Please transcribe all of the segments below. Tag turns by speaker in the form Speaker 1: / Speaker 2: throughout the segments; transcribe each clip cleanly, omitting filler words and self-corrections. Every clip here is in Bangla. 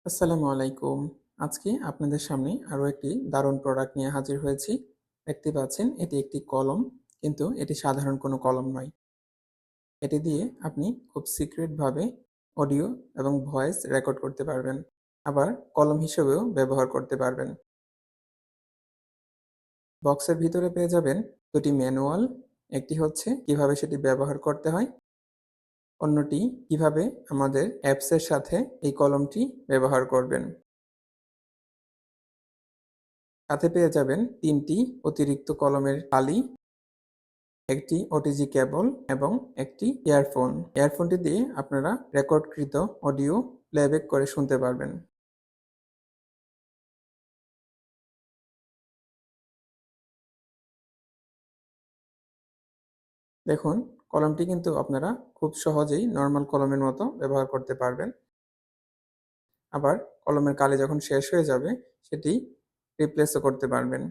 Speaker 1: আসসালামু আলাইকুম। আজকে আপনাদের সামনে আরো একটি দারুণ প্রোডাক্ট নিয়ে হাজির হয়েছি। দেখতে পাচ্ছেন এটি একটি কলম, কিন্তু এটি সাধারণ কোনো কলম নয়। এটি দিয়ে আপনি খুব সিক্রেট ভাবে অডিও এবং ভয়েস রেকর্ড করতে পারবেন। আবার কলম হিসেবেও ব্যবহার করতে পারবেন। বক্সের ভিতরে পেয়ে যাবেন দুটি ম্যানুয়াল। একটি হচ্ছে কিভাবে সেটি ব্যবহার করতে হয়, অন্যটি কিভাবে আমাদের অ্যাপসের সাথে এই কলমটি ব্যবহার করবেন। সাথে পেয়ে যাবেন ৩টি অতিরিক্ত কলমের কালি, একটি ওটিজি কেবল এবং একটি ইয়ারফোন। ইয়ারফোনটি দিয়ে আপনারা রেকর্ডকৃত অডিও প্লেব্যাক করে শুনতে পারবেন। দেখুন, কলমটি কিন্তু আপনারা খুব সহজেই নরমাল কলমের মতো ব্যবহার করতে পারবেন। আবার কলমের কালি যখন শেষ হয়ে যাবে সেটি রিপ্লেসও করতে পারবেন।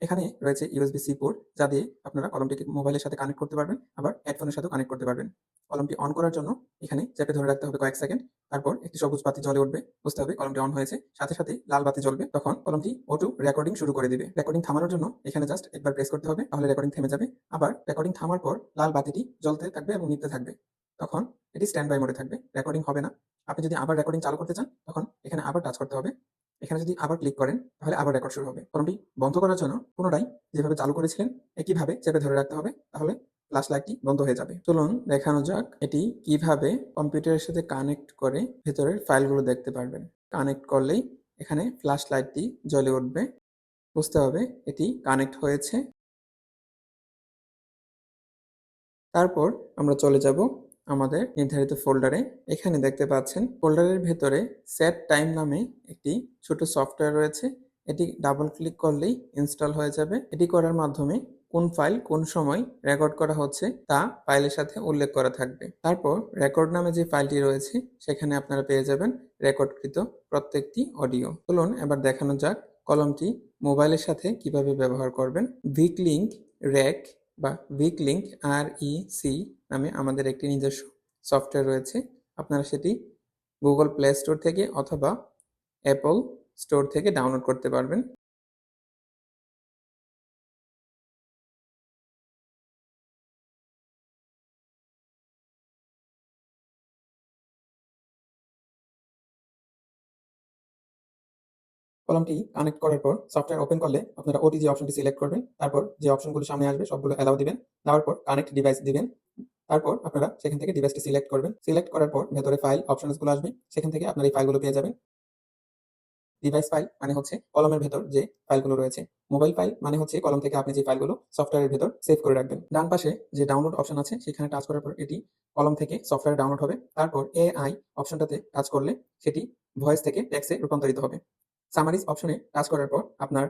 Speaker 1: এখানে রয়েছে USB-C পোর্ট, যা দিয়ে আপনারা কলমটিকে মোবাইলের সাথে কানেক্ট করতে পারবেন, আবার হেডফোনের সাথেও কানেক্ট করতে পারবেন। কলমটি অন করার জন্য এখানে চেপে ধরে রাখতে হবে কয়েক সেকেন্ড। তারপর একটি সবুজ বাতি জ্বলে উঠবে। বুঝতে হবে কলমটি অন হয়েছে। সাথে সাথেই লাল বাতি জ্বলবে। তখন কলমটি অটো রেকর্ডিং শুরু করে দিবে। রেকর্ডিং থামানোর জন্য এখানে জাস্ট একবার প্রেস করতে হবে, তাহলে রেকর্ডিং থেমে যাবে। আবার রেকর্ডিং থামার পর লাল বাতিটি জ্বলতে থাকবে এবং নিভতে থাকবে। তখন এটি স্ট্যান্ড বাই মোডে থাকবে। রেকর্ডিং হবে না। আপনি যদি আবার রেকর্ডিং চালু করতে চান, তখন এখানে আবার টাচ করতে হবে। এখানে যদি আবার ক্লিক করেন, তাহলে আবার রেকর্ড শুরু হবে। কলমটি বন্ধ করার জন্য পুনরায় যেভাবে চালু করেছিলেন একইভাবে চেপে ধরে রাখতে হবে, তাহলে ফ্ল্যাশ লাইটটি বন্ধ হয়ে যাবে। চলুন দেখানো যাক এটি কিভাবে কম্পিউটারের সাথে কানেক্ট করে ভেতরের ফাইলগুলো দেখতে পারবেন। কানেক্ট করলেই এখানে ফ্ল্যাশ লাইটটি জ্বলে উঠবে। বুঝতে হবে এটি কানেক্ট হয়েছে। তারপর আমরা চলে যাব আমাদের নির্ধারিত ফোল্ডারে। এখানে দেখতে পাচ্ছেন ফোল্ডারের ভেতরে সেট টাইম নামে একটি ছোট সফটওয়্যার রয়েছে। এটি ডাবল ক্লিক করলেই ইনস্টল হয়ে যাবে। এটি করার মাধ্যমে কোন ফাইল কোন সময় রেকর্ড করা হচ্ছে তা ফাইলের সাথে উল্লেখ করা থাকবে। তারপর রেকর্ড নামে যে ফাইলটি রয়েছে সেখানে আপনারা পেয়ে যাবেন রেকর্ডকৃত প্রত্যেকটি অডিও। চলুন এবার দেখানো যাক কলমটি মোবাইলের সাথে কিভাবে ব্যবহার করবেন। ভিক লিঙ্ক রেক বা ভিক লিঙ্ক REC নামে আমাদের একটি নিজস্ব সফটওয়্যার রয়েছে। আপনারা সেটি গুগল প্লে স্টোর থেকে অথবা অ্যাপল স্টোর থেকে ডাউনলোড করতে পারবেন। কলমটি কানেক্ট করার পর সফটওয়্যার ওপেন করলে আপনারা ওটিজি অপশনটি সিলেক্ট করবেন। তারপর যে অপশনগুলো সামনে আসবে সবগুলো অ্যালাউ দিবেন। দেওয়ার পর কানেক্ট ডিভাইস দিবেন। তারপর আপনারা সেখান থেকে ডিভাইসটি সিলেক্ট করবেন। সিলেক্ট করার পর ভেতরে ফাইল অপশনসগুলো আসবে। সেখান থেকে আপনারা এই ফাইলগুলো পেয়ে যাবেন। ডিভাইস ফাইল মানে হচ্ছে কলমের ভেতর যে ফাইলগুলো রয়েছে। মোবাইল ফাইল মানে হচ্ছে কলম থেকে আপনি যে ফাইলগুলো সফটওয়্যারের ভেতর সেভ করে রাখবেন। ডান পাশে যে ডাউনলোড অপশন আছে সেখানে টাচ করার পর এটি কলম থেকে সফটওয়্যারে ডাউনলোড হবে। তারপর AI অপশনটাতে টাচ করলে সেটি ভয়েস থেকে টেক্সটে রূপান্তরিত হবে। সামারিজ অপশনে টাচ করার পর আপনার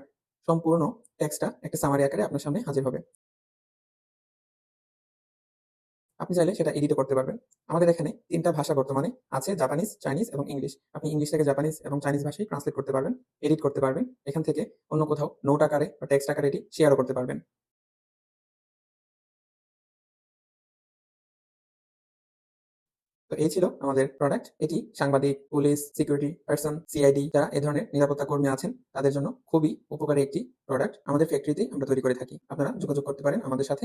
Speaker 1: সম্পূর্ণ টেক্সটটা একটা সামারি আকারে আপনার সামনে হাজির হবে। আপনি চাইলে সেটা এডিটও করতে পারবেন। আমাদের এখানে ৩ টা ভাষা বর্তমানে আছে, জাপানিজ, চাইনিজ এবং ইংলিশ। আপনি ইংলিশ থেকে জাপানিজ এবং চাইনিজ ভাষায় ট্রান্সলেট করতে পারবেন, এডিট করতে পারবেন। এখান থেকে অন্য কোথাও নোট আকারে বা টেক্সট আকারে এটি শেয়ারও করতে পারবেন। তো এই ছিল আমাদের প্রোডাক্ট। এটি সাংবাদিক, পুলিশ, সিকিউরিটি পারসন, CID যারা এ ধরনের নিরাপত্তা কর্মী আছেন তাদের জন্য খুবই উপকারী একটি প্রোডাক্ট। আমাদের ফ্যাক্টরিতেই আমরা তৈরি করে থাকি। আপনারা যোগাযোগ করতে পারেন আমাদের সাথে।